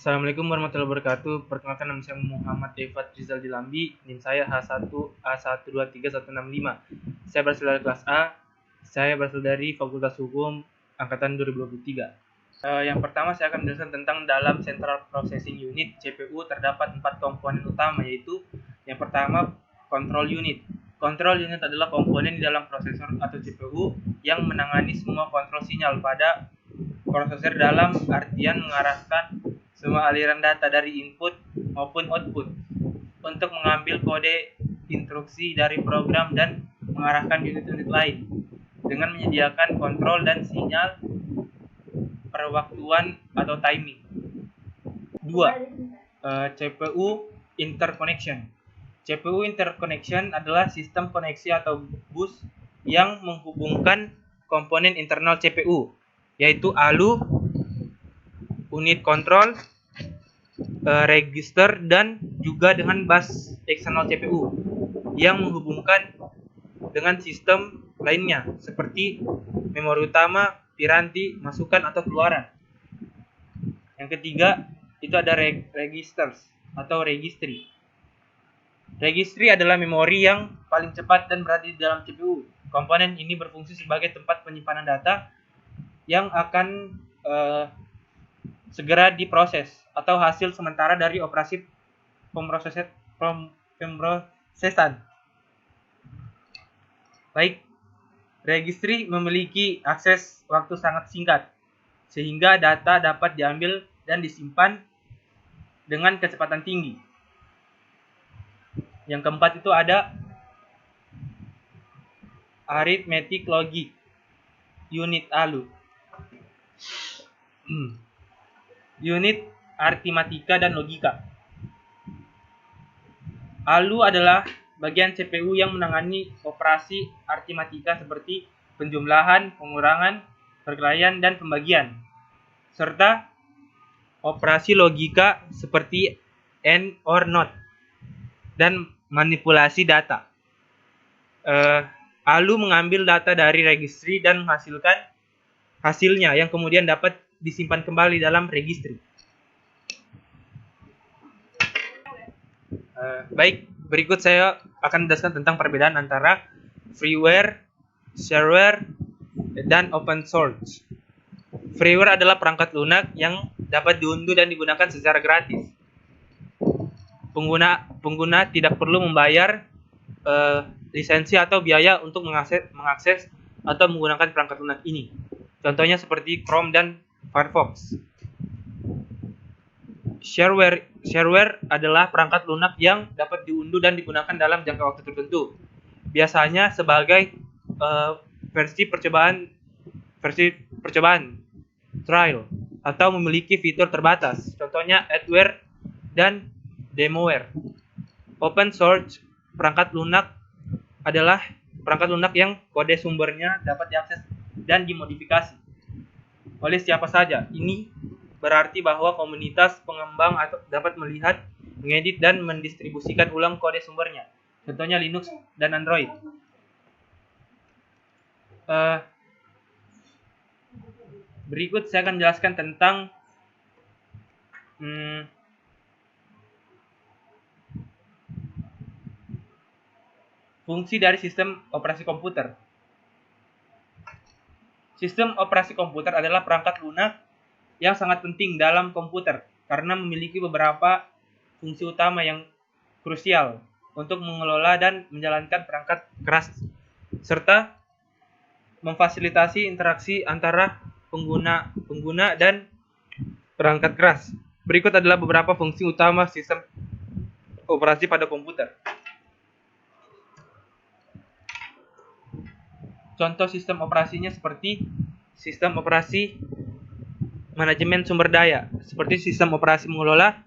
Assalamualaikum warahmatullahi wabarakatuh. Perkenalkan, nama saya Muhammad Efat Rizal Dilambi. NIM saya H1A1231665. Saya berasal dari kelas A. Saya berasal dari Fakultas Hukum angkatan 2023. Yang pertama saya akan menjelaskan tentang dalam Central Processing Unit CPU terdapat 4 komponen utama, yaitu yang pertama Control Unit. Control Unit adalah komponen di dalam prosesor atau CPU yang menangani semua kontrol sinyal pada prosesor, dalam artian mengarahkan semua aliran data dari input maupun output untuk mengambil kode instruksi dari program dan mengarahkan unit-unit lain dengan menyediakan kontrol dan sinyal perwaktuan atau timing. 2. CPU Interconnection. CPU Interconnection adalah sistem koneksi atau bus yang menghubungkan komponen internal CPU, yaitu ALU, unit kontrol, register, dan juga dengan bus eksternal CPU yang menghubungkan dengan sistem lainnya seperti memori utama, piranti, masukan atau keluaran. Yang ketiga, itu ada registers atau registry. Registry adalah memori yang paling cepat dan berada di dalam CPU. Komponen ini berfungsi sebagai tempat penyimpanan data yang akan segera diproses atau hasil sementara dari operasi pemrosesan. Baik, registry memiliki akses waktu sangat singkat, sehingga data dapat diambil dan disimpan dengan kecepatan tinggi. Yang keempat itu ada arithmetic logic unit ALU. Unit aritmatika dan logika. ALU adalah bagian CPU yang menangani operasi aritmatika seperti penjumlahan, pengurangan, perkalian, dan pembagian, serta operasi logika seperti AND or NOT dan manipulasi data. ALU mengambil data dari registry dan menghasilkan hasilnya yang kemudian dapat disimpan kembali dalam registry. Baik, berikut saya akan menjelaskan tentang perbedaan antara freeware, shareware, dan open source. Freeware adalah perangkat lunak yang dapat diunduh dan digunakan secara gratis. Pengguna tidak perlu membayar lisensi atau biaya untuk mengakses atau menggunakan perangkat lunak ini. Contohnya seperti Chrome dan Firefox. Shareware adalah perangkat lunak yang dapat diunduh dan digunakan dalam jangka waktu tertentu. Biasanya sebagai versi percobaan trial atau memiliki fitur terbatas. Contohnya adware dan demoware. Open source perangkat lunak adalah perangkat lunak yang kode sumbernya dapat diakses dan dimodifikasi oleh siapa saja. Ini berarti bahwa komunitas pengembang dapat melihat, mengedit, dan mendistribusikan ulang kode sumbernya. Contohnya Linux dan Android. Berikut saya akan menjelaskan tentang fungsi dari sistem operasi komputer. Sistem operasi komputer adalah perangkat lunak yang sangat penting dalam komputer karena memiliki beberapa fungsi utama yang krusial untuk mengelola dan menjalankan perangkat keras, serta memfasilitasi interaksi antara pengguna dan perangkat keras. Berikut adalah beberapa fungsi utama sistem operasi pada komputer. Contoh sistem operasinya seperti sistem operasi manajemen sumber daya, seperti sistem operasi mengelola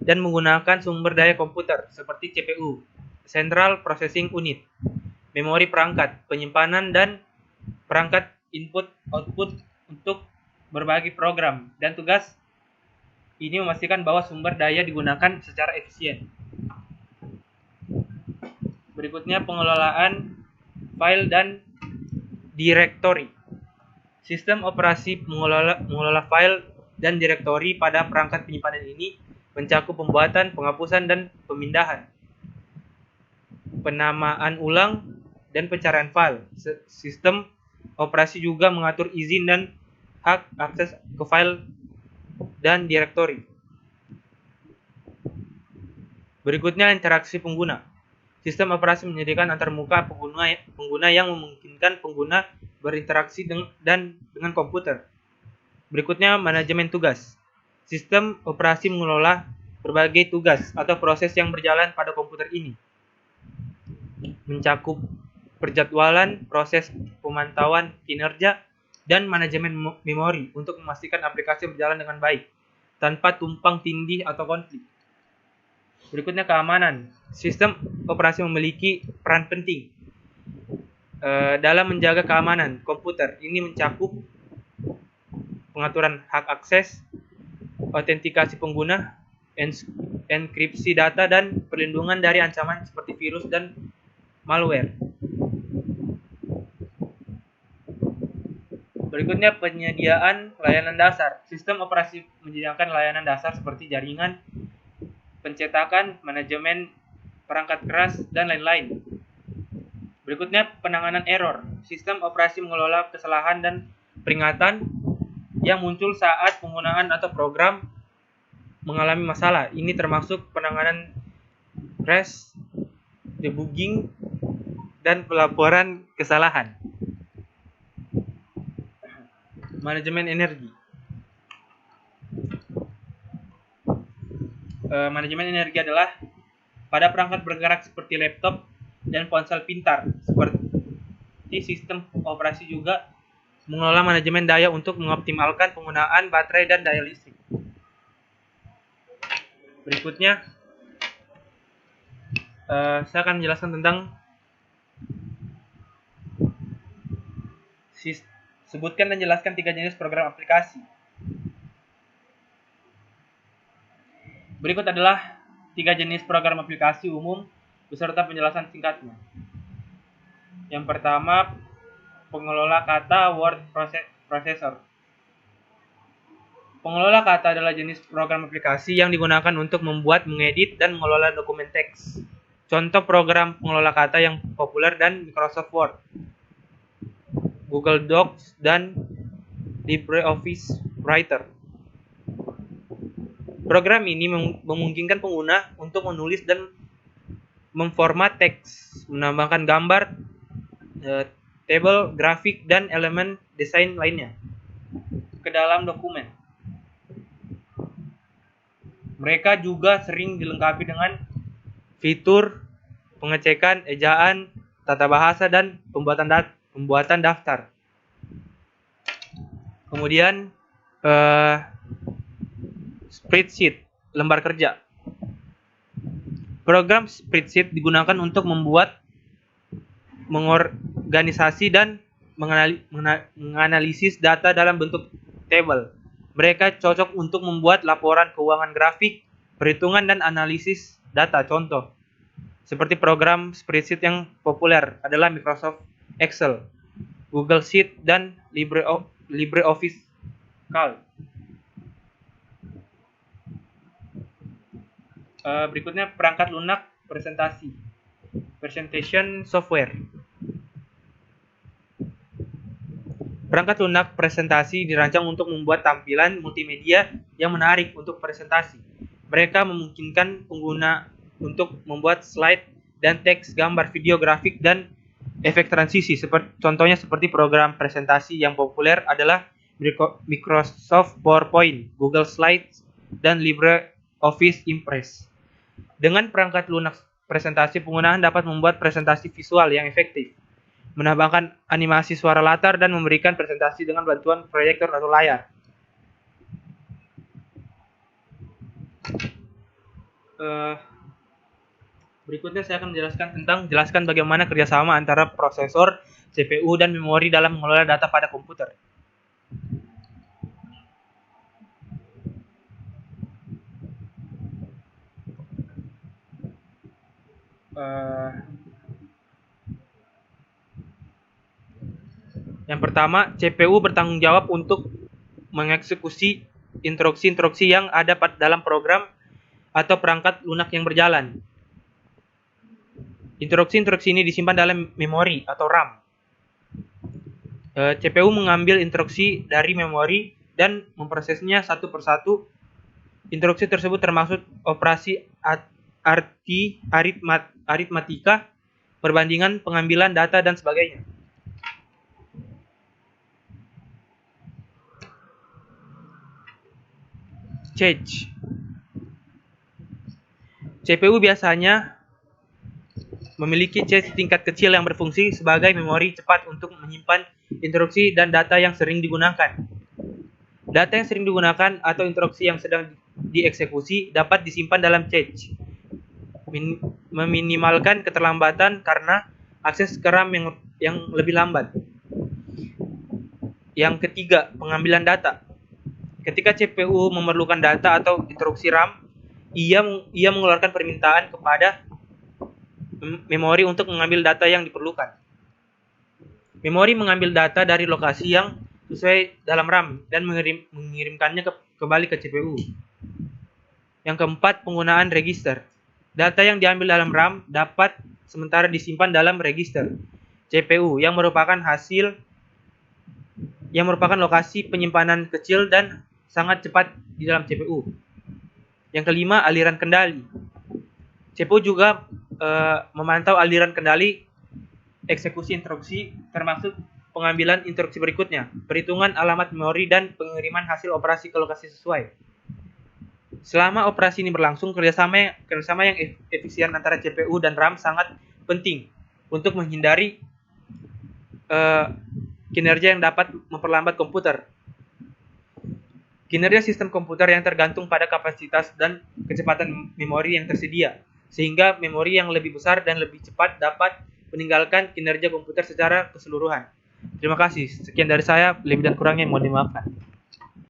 dan menggunakan sumber daya komputer, seperti CPU, Central Processing Unit, memori perangkat, penyimpanan, dan perangkat input-output untuk berbagai program dan tugas. Ini memastikan bahwa sumber daya digunakan secara efisien. Berikutnya pengelolaan file dan directory. Sistem operasi mengelola file dan direktori pada perangkat penyimpanan ini mencakup pembuatan, penghapusan, dan pemindahan, penamaan ulang, dan pencarian file. Sistem operasi juga mengatur izin dan hak akses ke file dan direktori. Berikutnya, interaksi pengguna. Sistem operasi menyediakan antarmuka pengguna yang memungkinkan pengguna berinteraksi dengan komputer. Berikutnya, manajemen tugas. Sistem operasi mengelola berbagai tugas atau proses yang berjalan pada komputer ini, mencakup perjadwalan, proses pemantauan kinerja, dan manajemen memori untuk memastikan aplikasi berjalan dengan baik, tanpa tumpang tindih atau konflik. Berikutnya, keamanan. Sistem operasi memiliki peran penting dalam menjaga keamanan komputer. Ini mencakup pengaturan hak akses, autentikasi pengguna, enkripsi data, dan perlindungan dari ancaman seperti virus dan malware. Berikutnya, penyediaan layanan dasar. Sistem operasi menyediakan layanan dasar seperti jaringan, pencetakan, manajemen perangkat keras, dan lain-lain. Berikutnya, penanganan error. Sistem operasi mengelola kesalahan dan peringatan yang muncul saat penggunaan atau program mengalami masalah. Ini termasuk penanganan crash, debugging, dan pelaporan kesalahan. Manajemen energi. Manajemen energi adalah pada perangkat bergerak seperti laptop dan ponsel pintar. Seperti sistem operasi juga mengelola manajemen daya untuk mengoptimalkan penggunaan baterai dan daya listrik. Berikutnya, saya akan menjelaskan tentang sebutkan dan jelaskan 3 jenis program aplikasi. Berikut adalah 3 jenis program aplikasi umum beserta penjelasan singkatnya. Yang pertama, pengelola kata word processor. Pengelola kata adalah jenis program aplikasi yang digunakan untuk membuat, mengedit, dan mengelola dokumen teks. Contoh program pengelola kata yang populer dan Microsoft Word, Google Docs, dan LibreOffice Writer. Program ini memungkinkan pengguna untuk menulis dan memformat teks, menambahkan gambar, tabel, grafik, dan elemen desain lainnya ke dalam dokumen. Mereka juga sering dilengkapi dengan fitur pengecekan ejaan, tata bahasa, dan pembuatan daftar. Kemudian spreadsheet, lembar kerja. Program spreadsheet digunakan untuk membuat, mengorganisasi, dan menganalisis data dalam bentuk tabel. Mereka cocok untuk membuat laporan keuangan grafik, perhitungan, dan analisis data. Contoh seperti program spreadsheet yang populer adalah Microsoft Excel, Google Sheet, dan LibreOffice Calc. Berikutnya, perangkat lunak presentasi, presentation software. Perangkat lunak presentasi dirancang untuk membuat tampilan multimedia yang menarik untuk presentasi. Mereka memungkinkan pengguna untuk membuat slide dan teks, gambar, video, grafik, dan efek transisi. Contohnya seperti program presentasi yang populer adalah Microsoft PowerPoint, Google Slides, dan LibreOffice Impress. Dengan perangkat lunak presentasi, penggunaan dapat membuat presentasi visual yang efektif, menambahkan animasi suara latar, dan memberikan presentasi dengan bantuan proyektor atau layar. Berikutnya saya akan menjelaskan bagaimana kerjasama antara prosesor, CPU, dan memori dalam mengelola data pada komputer. Yang pertama, CPU bertanggung jawab untuk mengeksekusi instruksi-instruksi yang ada dalam program atau perangkat lunak yang berjalan. Instruksi-instruksi ini disimpan dalam memori atau RAM. CPU mengambil instruksi dari memori dan memprosesnya satu persatu. Instruksi tersebut termasuk operasi aritmatika, perbandingan, pengambilan data, dan sebagainya. Cache. CPU biasanya memiliki cache tingkat kecil yang berfungsi sebagai memori cepat untuk menyimpan instruksi dan data yang sering digunakan. Data yang sering digunakan atau instruksi yang sedang dieksekusi dapat disimpan dalam cache, meminimalkan keterlambatan karena akses ke RAM yang lebih lambat. Yang ketiga, pengambilan data. Ketika CPU memerlukan data atau instruksi RAM, ia mengeluarkan permintaan kepada memori untuk mengambil data yang diperlukan. Memori mengambil data dari lokasi yang sesuai dalam RAM dan mengirimkannya kembali ke CPU. Yang keempat, penggunaan register. Data yang diambil dalam RAM dapat sementara disimpan dalam register CPU yang merupakan lokasi penyimpanan kecil dan sangat cepat di dalam CPU. Yang kelima, aliran kendali. CPU juga memantau aliran kendali eksekusi instruksi, termasuk pengambilan instruksi berikutnya, perhitungan alamat memori, dan pengiriman hasil operasi ke lokasi sesuai. Selama operasi ini berlangsung, kerjasama yang efisien antara CPU dan RAM sangat penting untuk menghindari kinerja yang dapat memperlambat komputer. Kinerja sistem komputer yang tergantung pada kapasitas dan kecepatan memori yang tersedia, sehingga memori yang lebih besar dan lebih cepat dapat meninggalkan kinerja komputer secara keseluruhan. Terima kasih. Sekian dari saya, lebih dan kurangnya mohon dimaafkan.